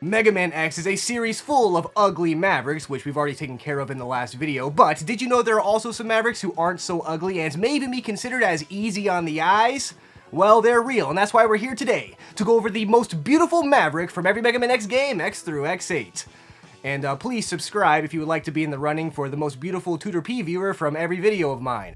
Mega Man X is a series full of ugly Mavericks, which we've already taken care of in the last video, but did you know there are also some Mavericks who aren't so ugly and may even be considered as easy on the eyes? Well, they're real, and that's why we're here today, to go over the most beautiful Maverick from every Mega Man X game, X through X8. And please subscribe if you would like to be in the running for the most beautiful Tooterp viewer from every video of mine.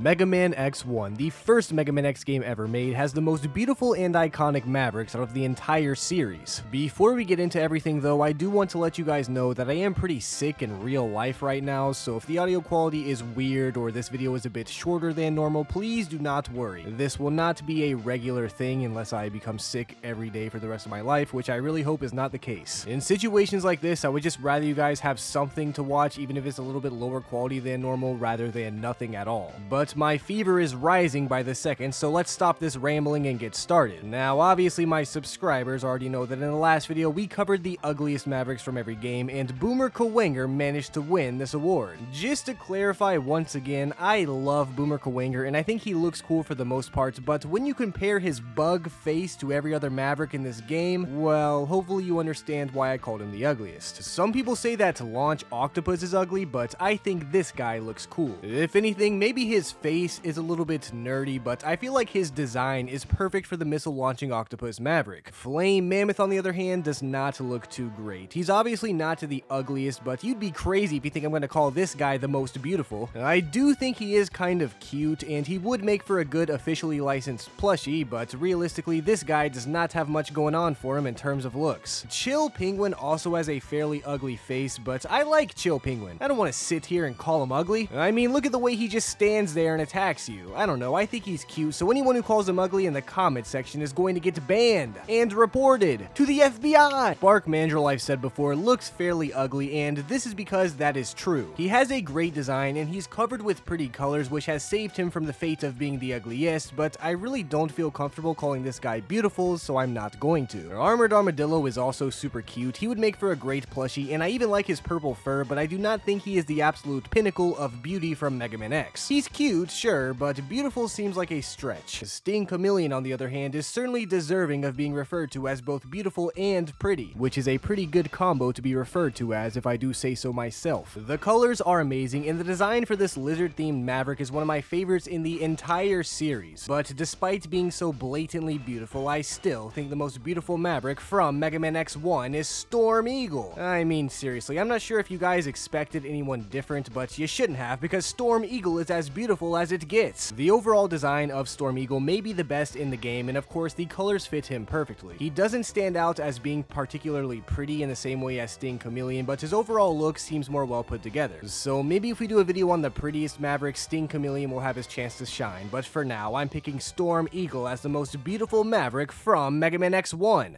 Mega Man X1, the first Mega Man X game ever made, has the most beautiful and iconic Mavericks out of the entire series. Before we get into everything though, I do want to let you guys know that I am pretty sick in real life right now, so if the audio quality is weird or this video is a bit shorter than normal, please do not worry. This will not be a regular thing unless I become sick every day for the rest of my life, which I really hope is not the case. In situations like this, I would just rather you guys have something to watch, even if it's a little bit lower quality than normal, rather than nothing at all. But my fever is rising by the second, so let's stop this rambling and get started. Now, obviously my subscribers already know that in the last video we covered the ugliest Mavericks from every game, and Boomer Kawanger managed to win this award. Just to clarify once again, I love Boomer Kawanger and I think he looks cool for the most part, but when you compare his bug face to every other Maverick in this game, well, hopefully you understand why I called him the ugliest. Some people say that Launch Octopus is ugly, but I think this guy looks cool. If anything, maybe his face is a little bit nerdy, but I feel like his design is perfect for the missile launching octopus Maverick. Flame Mammoth, on the other hand, does not look too great. He's obviously not the ugliest, but you'd be crazy if you think I'm going to call this guy the most beautiful. I do think he is kind of cute, and he would make for a good officially licensed plushie, but realistically, this guy does not have much going on for him in terms of looks. Chill Penguin also has a fairly ugly face, but I like Chill Penguin. I don't want to sit here and call him ugly. I mean, look at the way he just stands there and attacks you. I don't know, I think he's cute, so anyone who calls him ugly in the comment section is going to get banned and reported to the FBI. Bark Mandrill, I've said before, looks fairly ugly, and this is because that is true. He has a great design and he's covered with pretty colors, which has saved him from the fate of being the ugliest, but I really don't feel comfortable calling this guy beautiful, so I'm not going to. Armored Armadillo is also super cute. He would make for a great plushie, and I even like his purple fur, but I do not think he is the absolute pinnacle of beauty from Mega Man X. He's cute, sure, but beautiful seems like a stretch. Sting Chameleon, on the other hand, is certainly deserving of being referred to as both beautiful and pretty, which is a pretty good combo to be referred to as, if I do say so myself. The colors are amazing, and the design for this lizard-themed Maverick is one of my favorites in the entire series. But despite being so blatantly beautiful, I still think the most beautiful Maverick from Mega Man X1 is Storm Eagle. I mean, seriously, I'm not sure if you guys expected anyone different, but you shouldn't have, because Storm Eagle is as beautiful as it gets. The overall design of Storm Eagle may be the best in the game, and of course the colors fit him perfectly. He doesn't stand out as being particularly pretty in the same way as Sting Chameleon, but his overall look seems more well put together. So maybe if we do a video on the prettiest Maverick, Sting Chameleon will have his chance to shine, but for now I'm picking Storm Eagle as the most beautiful Maverick from Mega Man X1.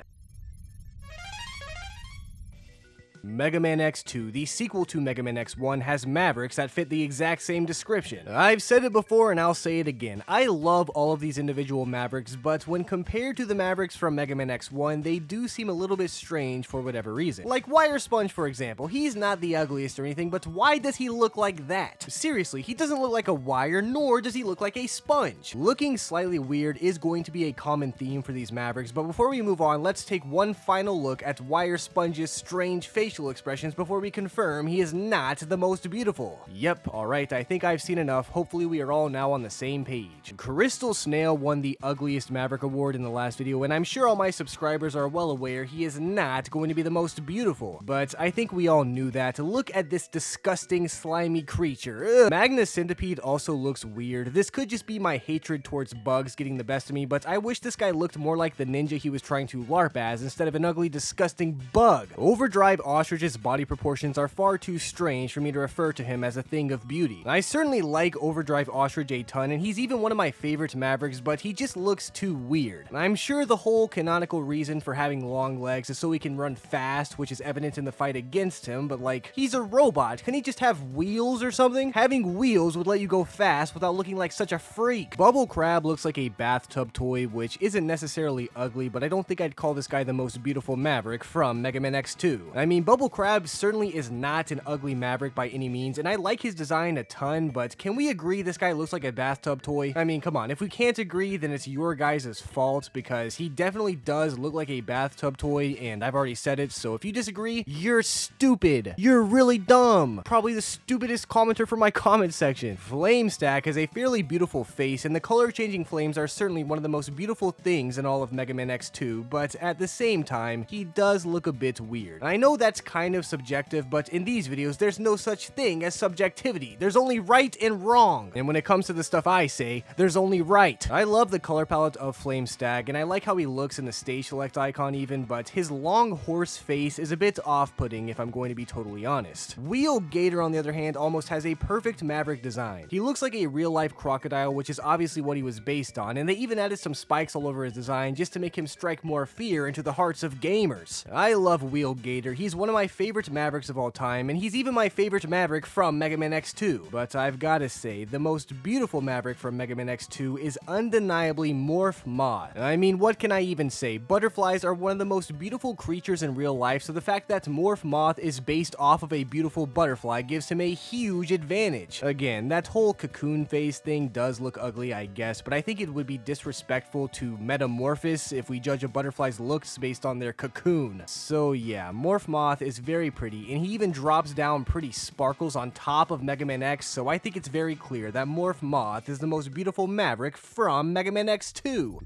Mega Man X2, the sequel to Mega Man X1, has Mavericks that fit the exact same description. I've said it before and I'll say it again. I love all of these individual Mavericks, but when compared to the Mavericks from Mega Man X1, they do seem a little bit strange for whatever reason. Like Wire Sponge, for example. He's not the ugliest or anything, but why does he look like that? Seriously, he doesn't look like a wire, nor does he look like a sponge. Looking slightly weird is going to be a common theme for these Mavericks, but before we move on, let's take one final look at Wire Sponge's strange facial expressions before we confirm he is not the most beautiful. Yep, alright, I think I've seen enough. Hopefully we are all now on the same page. Crystal Snail won the ugliest Maverick award in the last video, and I'm sure all my subscribers are well aware he is not going to be the most beautiful. But I think we all knew that. Look at this disgusting, slimy creature. Ugh. Magnus Centipede also looks weird. This could just be my hatred towards bugs getting the best of me, but I wish this guy looked more like the ninja he was trying to LARP as instead of an ugly, disgusting bug. Overdrive Ostrich's body proportions are far too strange for me to refer to him as a thing of beauty. I certainly like Overdrive Ostrich a ton, and he's even one of my favorite Mavericks, but he just looks too weird. I'm sure the whole canonical reason for having long legs is so he can run fast, which is evident in the fight against him, but like, he's a robot. Can he just have wheels or something? Having wheels would let you go fast without looking like such a freak. Bubble Crab looks like a bathtub toy, which isn't necessarily ugly, but I don't think I'd call this guy the most beautiful Maverick from Mega Man X2. I mean, Bubble Crab certainly is not an ugly Maverick by any means, and I like his design a ton, but can we agree this guy looks like a bathtub toy? I mean, come on, if we can't agree, then it's your guys' fault, because he definitely does look like a bathtub toy, and I've already said it, so if you disagree, you're stupid. You're really dumb. Probably the stupidest commenter from my comment section. Flamestack has a fairly beautiful face, and the color-changing flames are certainly one of the most beautiful things in all of Mega Man X2, but at the same time, he does look a bit weird. I know that's kind of subjective, but in these videos, there's no such thing as subjectivity. There's only right and wrong. And when it comes to the stuff I say, there's only right. I love the color palette of Flamestack, and I like how he looks in the stage select icon even, but his long horse face is a bit off-putting if I'm going to be totally honest. Wheel Gator, on the other hand, almost has a perfect Maverick design. He looks like a real-life crocodile, which is obviously what he was based on, and they even added some spikes all over his design just to make him strike more fear into the hearts of gamers. I love Wheel Gator. He's one of my favorite Mavericks of all time, and he's even my favorite Maverick from Mega Man X2. But I've gotta say, the most beautiful Maverick from Mega Man X2 is undeniably Morph Moth. I mean, what can I even say? Butterflies are one of the most beautiful creatures in real life, so the fact that Morph Moth is based off of a beautiful butterfly gives him a huge advantage. Again, that whole cocoon face thing does look ugly, I guess, but I think it would be disrespectful to Metamorphosis if we judge a butterfly's looks based on their cocoon. So yeah, Morph Moth is very pretty, and he even drops down pretty sparkles on top of Mega Man X, so I think it's very clear that Morph Moth is the most beautiful Maverick from Mega Man X2.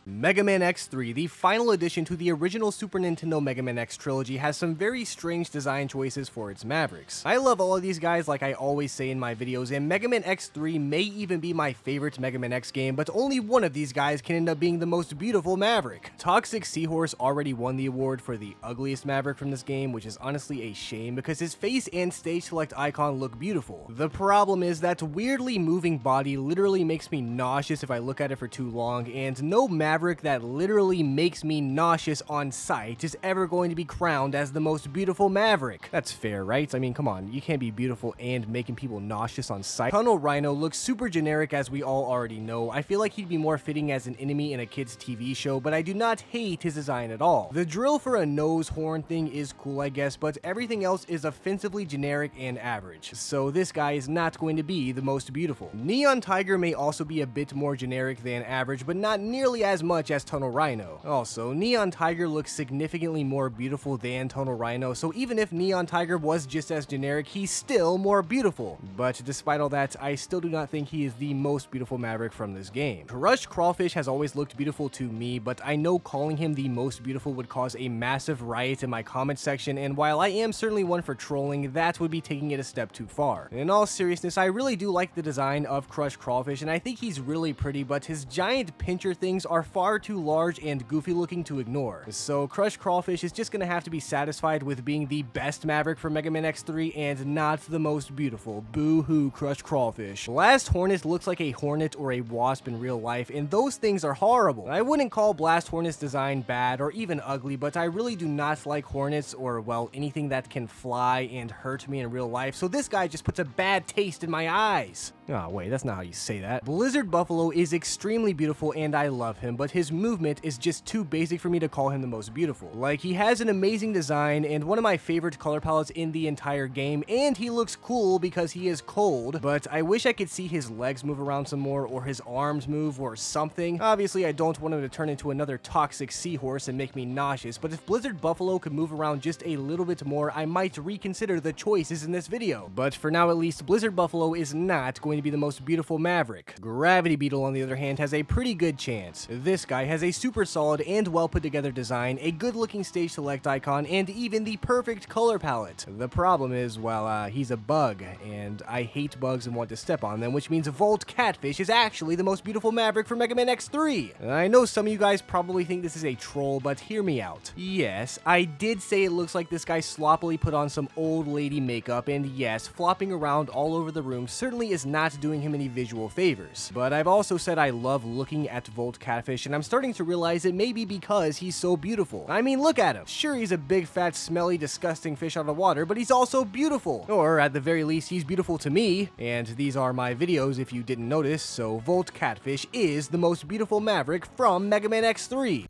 Mega Man X3, the final addition to the original Super Nintendo Mega Man X trilogy, has some very strange design choices for its Mavericks. I love all of these guys like I always say in my videos, and Mega Man X3 may even be my favorite Mega Man X game, but only one of these guys can end up being the most beautiful Maverick. Toxic Seahorse already won the award for the ugliest Maverick from this game, which is honestly a shame because his face and stage select icon look beautiful. The problem is that weirdly moving body literally makes me nauseous if I look at it for too long, and no Maverick that literally makes me nauseous on sight is ever going to be crowned as the most beautiful Maverick. That's fair, right? I mean, come on, you can't be beautiful and making people nauseous on sight. Tunnel Rhino looks super generic as we all already know. I feel like he'd be more fitting as an enemy in a kid's TV show, but I do not hate his design at all. The drill for a nose horn thing is cool, I guess, but everything else is offensively generic and average. So this guy is not going to be the most beautiful. Neon Tiger may also be a bit more generic than average, but not nearly as much as Tunnel Rhino. Also, Neon Tiger looks significantly more beautiful than Tunnel Rhino, so even if Neon Tiger was just as generic, he's still more beautiful. But despite all that, I still do not think he is the most beautiful Maverick from this game. Crushed Crawfish has always looked beautiful to me, but I know calling him the most beautiful would cause a massive riot in my comment section, and while I am certainly one for trolling, that would be taking it a step too far. In all seriousness, I really do like the design of Crushed Crawfish, and I think he's really pretty, but his giant pincher things are far too large and goofy looking to ignore. So Crushed Crawfish is just gonna have to be satisfied with being the best Maverick for Mega Man X3 and not the most beautiful. Boo-hoo, Crushed Crawfish. Blast Hornet looks like a hornet or a wasp in real life, and those things are horrible. I wouldn't call Blast Hornet's design bad or even ugly, but I really do not like hornets or, well, anything that can fly and hurt me in real life, so this guy just puts a bad taste in my eyes. Oh, wait, that's not how you say that. Blizzard Buffalo is extremely beautiful and I love him, but his movement is just too basic for me to call him the most beautiful. Like, he has an amazing design and one of my favorite color palettes in the entire game, and he looks cool because he is cold, but I wish I could see his legs move around some more or his arms move or something. Obviously, I don't want him to turn into another Toxic Seahorse and make me nauseous, but if Blizzard Buffalo could move around just a little bit more, I might reconsider the choices in this video. But for now at least, Blizzard Buffalo is not going to be the most beautiful Maverick. Gravity Beetle, on the other hand, has a pretty good chance. This guy has a super solid and well put together design, a good looking stage select icon, and even the perfect color palette. The problem is, well, he's a bug, and I hate bugs and want to step on them, which means Volt Catfish is actually the most beautiful Maverick for Mega Man X3. I know some of you guys probably think this is a troll, but hear me out. Yes, I did say it looks like this guy sloppily put on some old lady makeup, and yes, flopping around all over the room certainly is not doing him any visual favors. But I've also said I love looking at Volt Catfish, and I'm starting to realize it may be because he's so beautiful. I mean, look at him. Sure, he's a big, fat, smelly, disgusting fish out of water, but he's also beautiful. Or at the very least, he's beautiful to me. And these are my videos if you didn't notice, so Volt Catfish is the most beautiful Maverick from Mega Man X3.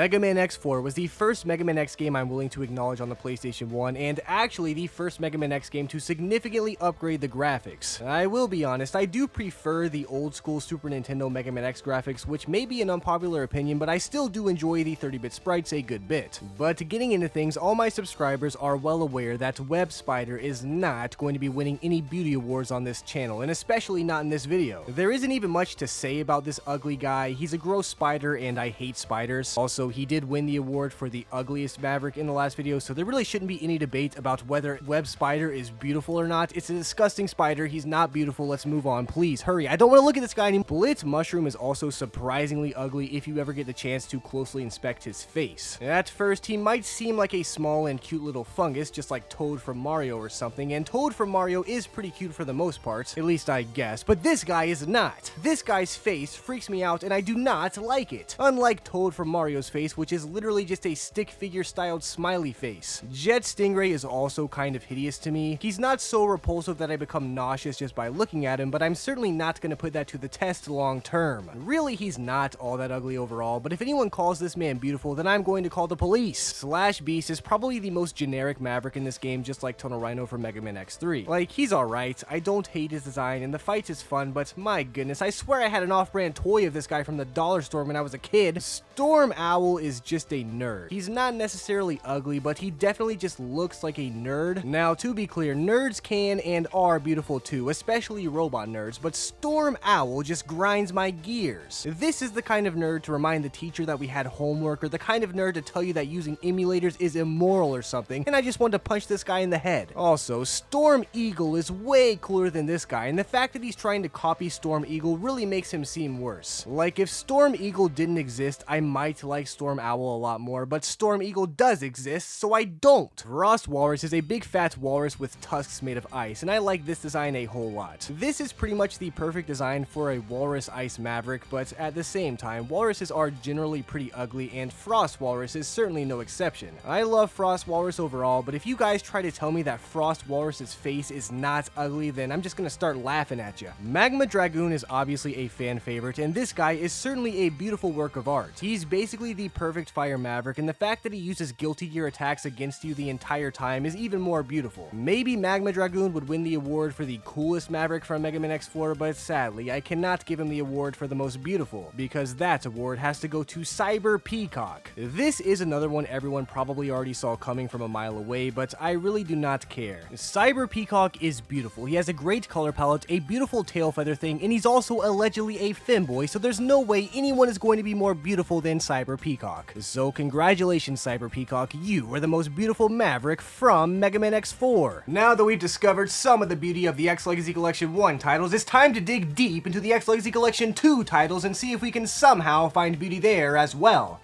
Mega Man X4 was the first Mega Man X game I'm willing to acknowledge on the PlayStation 1, and actually the first Mega Man X game to significantly upgrade the graphics. I will be honest, I do prefer the old school Super Nintendo Mega Man X graphics, which may be an unpopular opinion, but I still do enjoy the 30-bit sprites a good bit. But getting into things, all my subscribers are well aware that Web Spider is not going to be winning any beauty awards on this channel, and especially not in this video. There isn't even much to say about this ugly guy. He's a gross spider and I hate spiders. Also, he did win the award for the ugliest Maverick in the last video, so there really shouldn't be any debate about whether Web Spider is beautiful or not. It's a disgusting spider. He's not beautiful. Let's move on. Please, hurry. I don't want to look at this guy anymore. Blitz Mushroom is also surprisingly ugly if you ever get the chance to closely inspect his face. At first, he might seem like a small and cute little fungus, just like Toad from Mario or something, and Toad from Mario is pretty cute for the most part, at least I guess, but this guy is not. This guy's face freaks me out and I do not like it. Unlike Toad from Mario's face, which is literally just a stick figure styled smiley face. Jet Stingray is also kind of hideous to me. He's not so repulsive that I become nauseous just by looking at him, but I'm certainly not going to put that to the test long term. Really, he's not all that ugly overall, but if anyone calls this man beautiful, then I'm going to call the police. Slash Beast is probably the most generic Maverick in this game, just like Tunnel Rhino from Mega Man X3. Like, he's alright, I don't hate his design, and the fights is fun, but my goodness, I swear I had an off-brand toy of this guy from the dollar store when I was a kid. Storm Owl is just a nerd. He's not necessarily ugly, but he definitely just looks like a nerd. Now, to be clear, nerds can and are beautiful too, especially robot nerds, but Storm Owl just grinds my gears. This is the kind of nerd to remind the teacher that we had homework, or the kind of nerd to tell you that using emulators is immoral or something, and I just want to punch this guy in the head. Also, Storm Eagle is way cooler than this guy, and the fact that he's trying to copy Storm Eagle really makes him seem worse. Like, if Storm Eagle didn't exist, I might like Storm Owl a lot more, but Storm Eagle does exist, so I don't. Frost Walrus is a big fat walrus with tusks made of ice, and I like this design a whole lot. This is pretty much the perfect design for a Walrus Ice Maverick, but at the same time, walruses are generally pretty ugly, and Frost Walrus is certainly no exception. I love Frost Walrus overall, but if you guys try to tell me that Frost Walrus's face is not ugly, then I'm just gonna start laughing at you. Magma Dragoon is obviously a fan favorite, and this guy is certainly a beautiful work of art. He's basically the perfect fire Maverick, and the fact that he uses Guilty Gear attacks against you the entire time is even more beautiful. Maybe Magma Dragoon would win the award for the coolest Maverick from Mega Man X4, but sadly, I cannot give him the award for the most beautiful, because that award has to go to Cyber Peacock. This is another one everyone probably already saw coming from a mile away, but I really do not care. Cyber Peacock is beautiful. He has a great color palette, a beautiful tail feather thing, and he's also allegedly a femboy, so there's no way anyone is going to be more beautiful than Cyber Peacock. So congratulations, Cyber Peacock, you are the most beautiful Maverick from Mega Man X4. Now that we've discovered some of the beauty of the X Legacy Collection 1 titles, it's time to dig deep into the X Legacy Collection 2 titles and see if we can somehow find beauty there as well.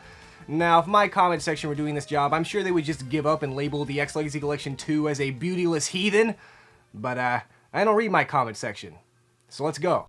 Now, if my comment section were doing this job, I'm sure they would just give up and label the X Legacy Collection 2 as a beautyless heathen, but I don't read my comment section, so let's go.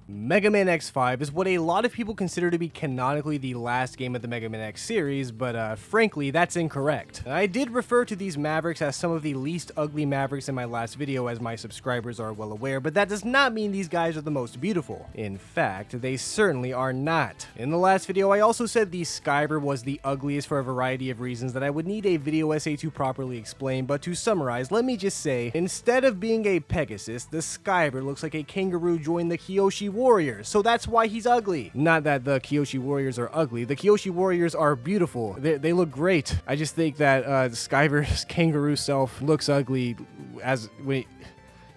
Mega Man X5 is what a lot of people consider to be canonically the last game of the Mega Man X series, but frankly, that's incorrect. I did refer to these Mavericks as some of the least ugly Mavericks in my last video, as my subscribers are well aware, but that does not mean these guys are the most beautiful. In fact, they certainly are not. In the last video, I also said the Skyber was the ugliest for a variety of reasons that I would need a video essay to properly explain, but to summarize, let me just say, instead of being a Pegasus, the Skyber looks like a kangaroo joined the Kyoshi Warriors, so that's why he's ugly. Not that the Kyoshi Warriors are ugly. The Kyoshi Warriors are beautiful. They look great. I just think that the Skyber's kangaroo self looks ugly as... wait...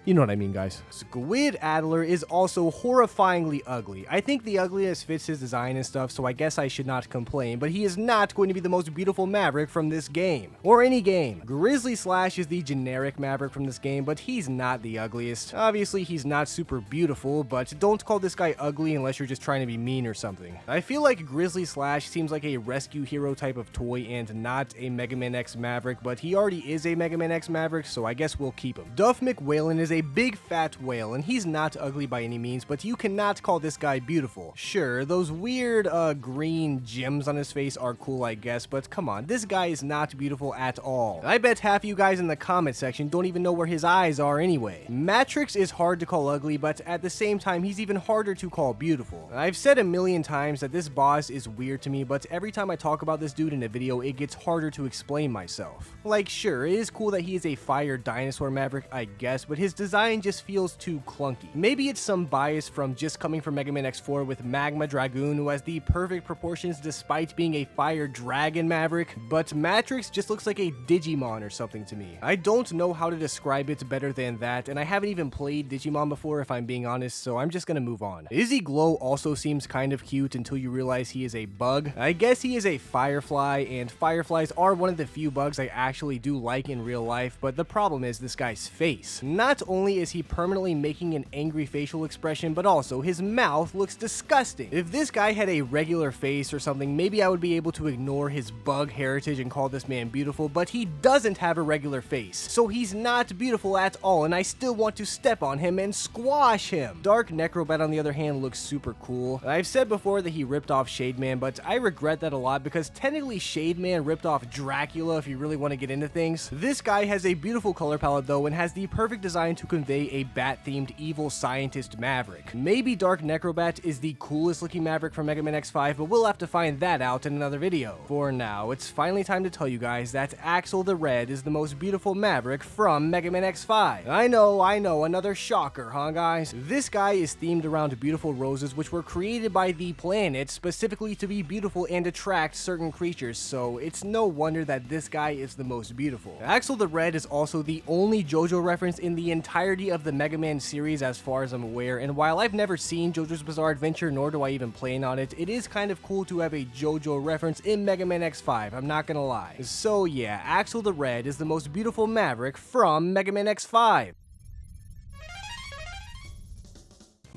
You know what I mean, guys. Squid Adler is also horrifyingly ugly. I think the ugliness fits his design and stuff, so I guess I should not complain, but he is not going to be the most beautiful Maverick from this game, or any game. Grizzly Slash is the generic Maverick from this game, but he's not the ugliest. Obviously, he's not super beautiful, but don't call this guy ugly unless you're just trying to be mean or something. I feel like Grizzly Slash seems like a rescue hero type of toy and not a Mega Man X Maverick, but he already is a Mega Man X Maverick, so I guess we'll keep him. Duff McWhalen is is a big fat whale, and he's not ugly by any means, but you cannot call this guy beautiful. Sure, those weird green gems on his face are cool, I guess, but come on, this guy is not beautiful at all. I bet half of you guys in the comment section don't even know where his eyes are anyway. Mavericks is hard to call ugly, but at the same time, he's even harder to call beautiful. I've said a million times that this boss is weird to me, but every time I talk about this dude in a video, it gets harder to explain myself. Like, sure, it is cool that he is a fire dinosaur Maverick, I guess, but his design just feels too clunky. Maybe it's some bias from just coming from Mega Man X4 with Magma Dragoon, who has the perfect proportions despite being a fire dragon Maverick, but Matrix just looks like a Digimon or something to me. I don't know how to describe it better than that, and I haven't even played Digimon before if I'm being honest, so I'm just gonna move on. Izzy Glow also seems kind of cute until you realize he is a bug. I guess he is a firefly, and fireflies are one of the few bugs I actually do like in real life, but the problem is this guy's face. Not only is he permanently making an angry facial expression, but also his mouth looks disgusting. If this guy had a regular face or something, maybe I would be able to ignore his bug heritage and call this man beautiful, but he doesn't have a regular face, so he's not beautiful at all, and I still want to step on him and squash him. Dark Necrobat, on the other hand, looks super cool. I've said before that he ripped off Shademan, but I regret that a lot because technically Shademan ripped off Dracula if you really want to get into things. This guy has a beautiful color palette though and has the perfect design to convey a bat-themed evil scientist Maverick. Maybe Dark Necrobat is the coolest looking Maverick from Mega Man X5, but we'll have to find that out in another video. For now, it's finally time to tell you guys that Axel the Red is the most beautiful Maverick from Mega Man X5. I know, another shocker, huh guys? This guy is themed around beautiful roses which were created by the planet specifically to be beautiful and attract certain creatures, so it's no wonder that this guy is the most beautiful. Axel the Red is also the only JoJo reference in the entirety of the Mega Man series as far as I'm aware, and while I've never seen JoJo's Bizarre Adventure nor do I even plan on it, it is kind of cool to have a JoJo reference in Mega Man X5, I'm not gonna lie. So yeah, Axel the Red is the most beautiful Maverick from Mega Man X5.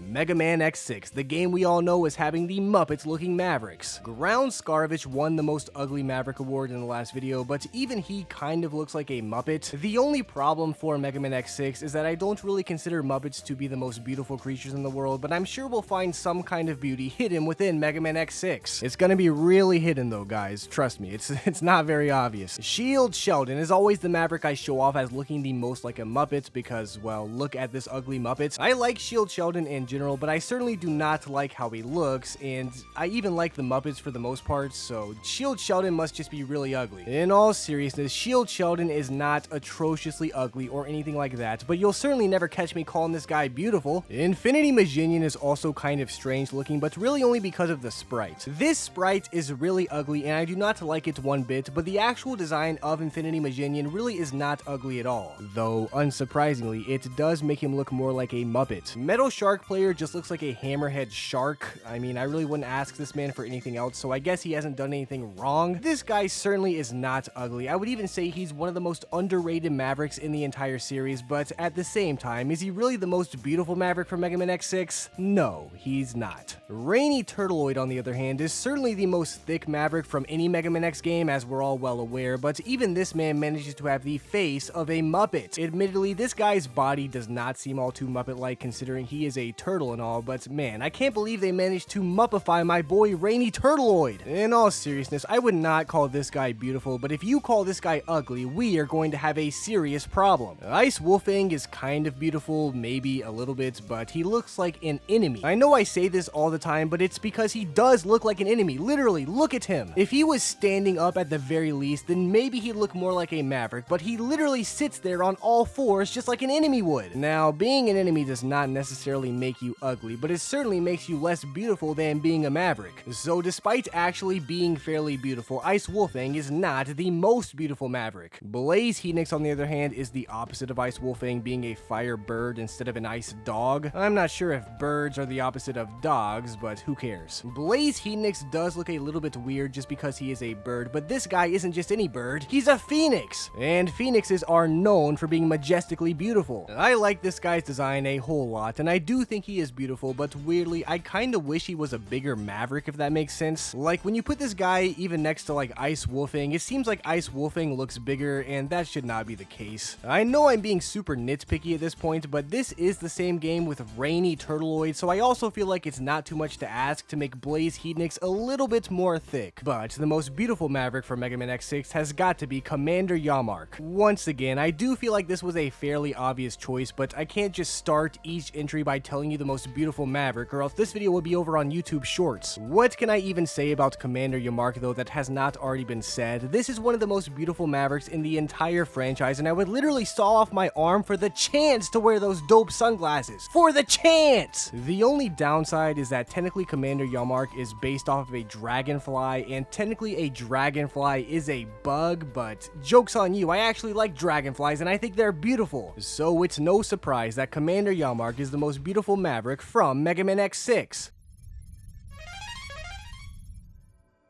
Mega Man X6, the game we all know is having the Muppets-looking Mavericks. Ground Scarvich won the Most Ugly Maverick award in the last video, but even he kind of looks like a Muppet. The only problem for Mega Man X6 is that I don't really consider Muppets to be the most beautiful creatures in the world, but I'm sure we'll find some kind of beauty hidden within Mega Man X6. It's gonna be really hidden though, guys. Trust me, it's not very obvious. Shield Sheldon is always the Maverick I show off as looking the most like a Muppet because, well, look at this ugly Muppet. I like Shield Sheldon in general, but I certainly do not like how he looks, and I even like the Muppets for the most part, so Shield Sheldon must just be really ugly. In all seriousness, Shield Sheldon is not atrociously ugly or anything like that, but you'll certainly never catch me calling this guy beautiful. Infinity Maginian is also kind of strange looking, but really only because of the sprite. This sprite is really ugly, and I do not like it one bit, but the actual design of Infinity Maginian really is not ugly at all. Though, unsurprisingly, it does make him look more like a Muppet. Metal Shark Player just looks like a hammerhead shark. I mean, I really wouldn't ask this man for anything else, so I guess he hasn't done anything wrong. This guy certainly is not ugly. I would even say he's one of the most underrated Mavericks in the entire series, but at the same time, is he really the most beautiful Maverick from Mega Man X6? No, he's not. Rainy Turtleoid, on the other hand, is certainly the most thick Maverick from any Mega Man X game, as we're all well aware, but even this man manages to have the face of a Muppet. Admittedly, this guy's body does not seem all too Muppet-like considering he is a turtle and all, but man, I can't believe they managed to Muppify my boy Rainy Turtleoid. In all seriousness, I would not call this guy beautiful, but if you call this guy ugly, we are going to have a serious problem. Ice Wolfang is kind of beautiful, maybe a little bit, but he looks like an enemy. I know I say this all the time, but it's because he does look like an enemy. Literally, look at him. If he was standing up at the very least, then maybe he'd look more like a Maverick, but he literally sits there on all fours just like an enemy would. Now, being an enemy does not necessarily make you ugly, but it certainly makes you less beautiful than being a Maverick. So despite actually being fairly beautiful, Ice Wolfang is not the most beautiful Maverick. Blaze Heatnix, on the other hand, is the opposite of Ice Wolfang, being a fire bird instead of an ice dog. I'm not sure if birds are the opposite of dogs, but who cares. Blaze Heatnix does look a little bit weird just because he is a bird, but this guy isn't just any bird, he's a phoenix! And phoenixes are known for being majestically beautiful. I like this guy's design a whole lot, and I do think he he is beautiful, but weirdly, I kinda wish he was a bigger Maverick, if that makes sense. Like, when you put this guy even next to like Ice Wolfing, it seems like Ice Wolfing looks bigger, and that should not be the case. I know I'm being super nitpicky at this point, but this is the same game with Rainy Turtleoid, so I also feel like it's not too much to ask to make Blaze Hedonix a little bit more thick. But the most beautiful Maverick from Mega Man X6 has got to be Commander Yamark. Once again, I do feel like this was a fairly obvious choice, but I can't just start each entry by telling you the most beautiful Maverick, or else this video would be over on YouTube Shorts. What can I even say about Commander Yamark though that has not already been said? This is one of the most beautiful Mavericks in the entire franchise, and I would literally saw off my arm for the chance to wear those dope sunglasses. For the chance! The only downside is that technically Commander Yamark is based off of a dragonfly, and technically a dragonfly is a bug, but joke's on you, I actually like dragonflies and I think they're beautiful. So it's no surprise that Commander Yamark is the most beautiful Maverick from Mega Man X6.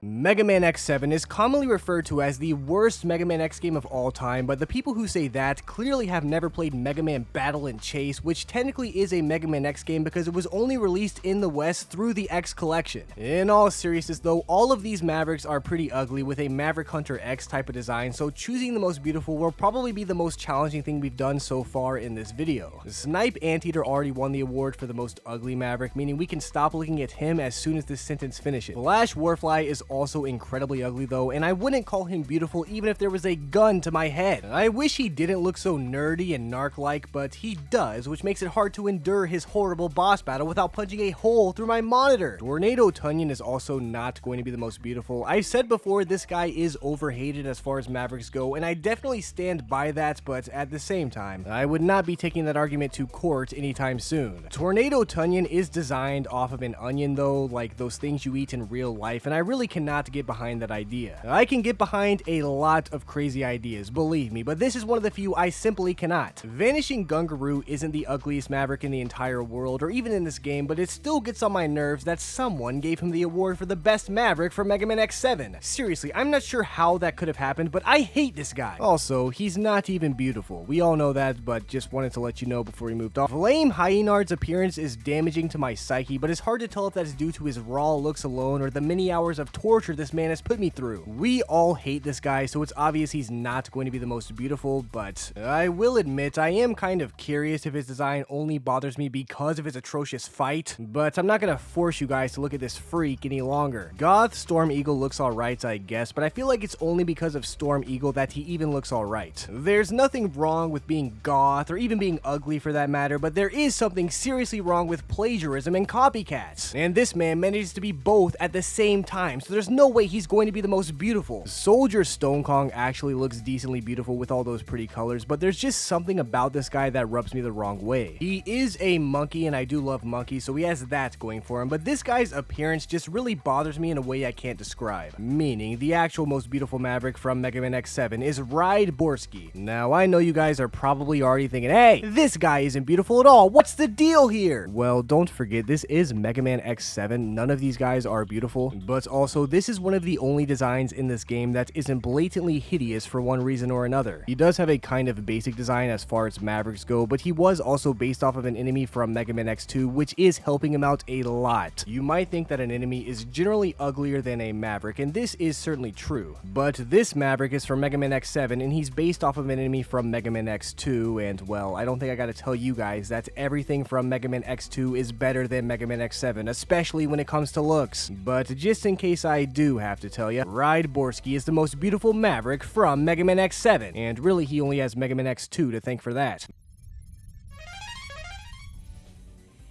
Mega Man X7 is commonly referred to as the worst Mega Man X game of all time, but the people who say that clearly have never played Mega Man Battle and Chase, which technically is a Mega Man X game because it was only released in the West through the X collection. In all seriousness though, all of these Mavericks are pretty ugly with a Maverick Hunter X type of design, so choosing the most beautiful will probably be the most challenging thing we've done so far in this video. Snipe Anteater already won the award for the most ugly Maverick, meaning we can stop looking at him as soon as this sentence finishes. Flash Warfly is also incredibly ugly though, and I wouldn't call him beautiful even if there was a gun to my head. I wish he didn't look so nerdy and narc-like, but he does, which makes it hard to endure his horrible boss battle without punching a hole through my monitor. Tornado Tunyon is also not going to be the most beautiful. I've said before, this guy is overhated as far as Mavericks go, and I definitely stand by that, but at the same time, I would not be taking that argument to court anytime soon. Tornado Tunyon is designed off of an onion though, like those things you eat in real life, and I really cannot get behind that idea. I can get behind a lot of crazy ideas, believe me, but this is one of the few I simply cannot. Vanishing Gungaroo isn't the ugliest Maverick in the entire world, or even in this game, but it still gets on my nerves that someone gave him the award for the best Maverick for Mega Man X7. Seriously, I'm not sure how that could have happened, but I hate this guy. Also, he's not even beautiful. We all know that, but just wanted to let you know before we moved on. Flame Hyenard's appearance is damaging to my psyche, but it's hard to tell if that's due to his raw looks alone or the many hours of torture this man has put me through. We all hate this guy, so it's obvious he's not going to be the most beautiful, but I will admit I am kind of curious if his design only bothers me because of his atrocious fight, but I'm not gonna force you guys to look at this freak any longer. Goth Storm Eagle looks alright, I guess, but I feel like it's only because of Storm Eagle that he even looks alright. There's nothing wrong with being goth, or even being ugly for that matter, but there is something seriously wrong with plagiarism and copycats, and this man manages to be both at the same time, so there's no way he's going to be the most beautiful. Soldier Stone Kong actually looks decently beautiful with all those pretty colors, but there's just something about this guy that rubs me the wrong way. He is a monkey, and I do love monkeys, so he has that going for him, but this guy's appearance just really bothers me in a way I can't describe. Meaning, the actual most beautiful Maverick from Mega Man X7 is Ride Borsky. Now, I know you guys are probably already thinking, hey, this guy isn't beautiful at all, what's the deal here? Well, don't forget, this is Mega Man X7, none of these guys are beautiful, but also, this is one of the only designs in this game that isn't blatantly hideous for one reason or another. He does have a kind of basic design as far as Mavericks go, but he was also based off of an enemy from Mega Man X2, which is helping him out a lot. You might think that an enemy is generally uglier than a Maverick, and this is certainly true, but this Maverick is from Mega Man X7, and he's based off of an enemy from Mega Man X2, and well, I don't think I gotta tell you guys that everything from Mega Man X2 is better than Mega Man X7, especially when it comes to looks. But just in case I do have to tell you, Ride Borsky is the most beautiful Maverick from Mega Man X7, and really he only has Mega Man X2 to thank for that.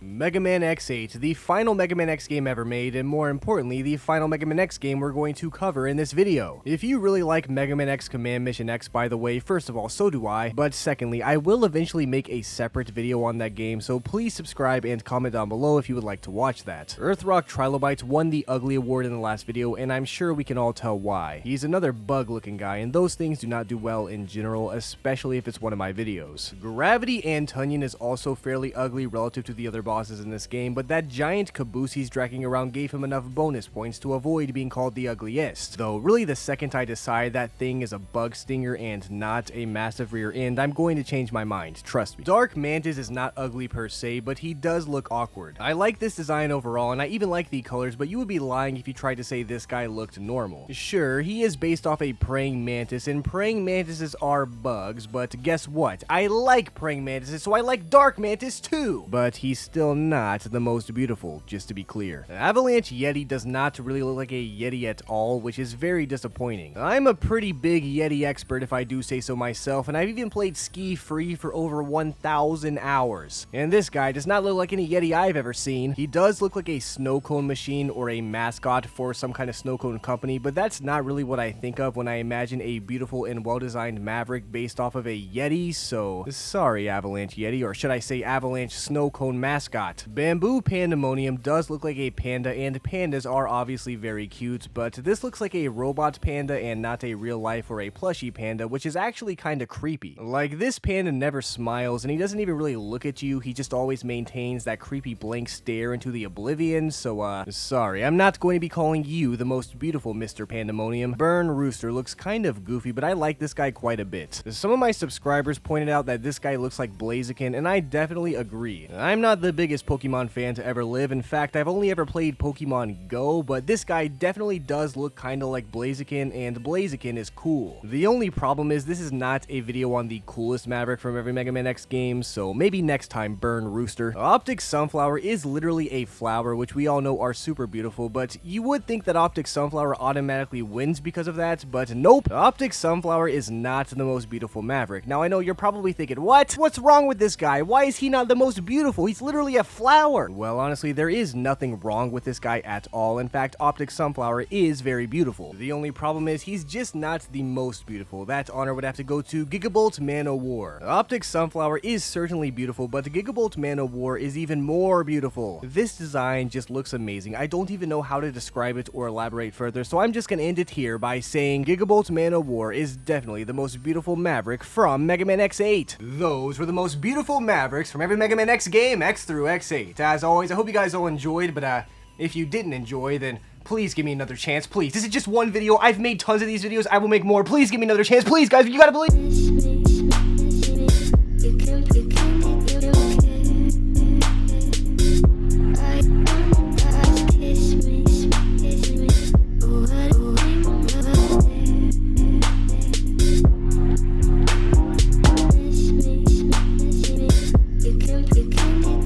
Mega Man X8, the final Mega Man X game ever made, and more importantly, the final Mega Man X game we're going to cover in this video. If you really like Mega Man X Command Mission X, by the way, first of all, so do I, but secondly, I will eventually make a separate video on that game, so please subscribe and comment down below if you would like to watch that. Earthrock Trilobites won the Ugly Award in the last video, and I'm sure we can all tell why. He's another bug-looking guy, and those things do not do well in general, especially if it's one of my videos. Gravity Antonion is also fairly ugly relative to the other bosses in this game, but that giant caboose he's dragging around gave him enough bonus points to avoid being called the ugliest. Though really the second I decide that thing is a bug stinger and not a massive rear end, I'm going to change my mind, trust me. Dark Mantis is not ugly per se, but he does look awkward. I like this design overall, and I even like the colors, but you would be lying if you tried to say this guy looked normal. Sure, he is based off a praying mantis, and praying mantises are bugs, but guess what? I like praying mantises, so I like Dark Mantis too! But he's still not the most beautiful, just to be clear. Avalanche Yeti does not really look like a Yeti at all, which is very disappointing. I'm a pretty big Yeti expert if I do say so myself, and I've even played Ski Free for over 1,000 hours. And this guy does not look like any Yeti I've ever seen. He does look like a snow cone machine or a mascot for some kind of snow cone company, but that's not really what I think of when I imagine a beautiful and well-designed Maverick based off of a Yeti, so sorry Avalanche Yeti, or should I say Avalanche Snow Cone Mascot. Bamboo Pandemonium does look like a panda, and pandas are obviously very cute, but this looks like a robot panda and not a real life or a plushie panda, which is actually kinda creepy. Like, this panda never smiles, and he doesn't even really look at you, he just always maintains that creepy blank stare into the oblivion, so sorry, I'm not going to be calling you the most beautiful Mr. Pandemonium. Burn Rooster looks kind of goofy, but I like this guy quite a bit. Some of my subscribers pointed out that this guy looks like Blaziken, and I definitely agree. I'm not the biggest Pokemon fan to ever live. In fact, I've only ever played Pokemon Go, but this guy definitely does look kinda like Blaziken, and Blaziken is cool. The only problem is this is not a video on the coolest Maverick from every Mega Man X game, so maybe next time, Burn Rooster. Optic Sunflower is literally a flower, which we all know are super beautiful, but you would think that Optic Sunflower automatically wins because of that, but nope. Optic Sunflower is not the most beautiful Maverick. Now I know you're probably thinking, what? What's wrong with this guy? Why is he not the most beautiful? He's literally a flower. Well, honestly, there is nothing wrong with this guy at all. In fact, Optic Sunflower is very beautiful. The only problem is he's just not the most beautiful. That honor would have to go to Gigabolt Man-O-War. Optic Sunflower is certainly beautiful, but Gigabolt Man-O-War is even more beautiful. This design just looks amazing. I don't even know how to describe it or elaborate further, so I'm just gonna end it here by saying Gigabolt Man-O-War is definitely the most beautiful Maverick from Mega Man X8. Those were the most beautiful Mavericks from every Mega Man X game, X through X8. As always, I hope you guys all enjoyed, but if you didn't enjoy, then please give me another chance, please. This is just one video. I've made tons of these videos. I will make more. Please give me another chance. Please, guys, you gotta believe.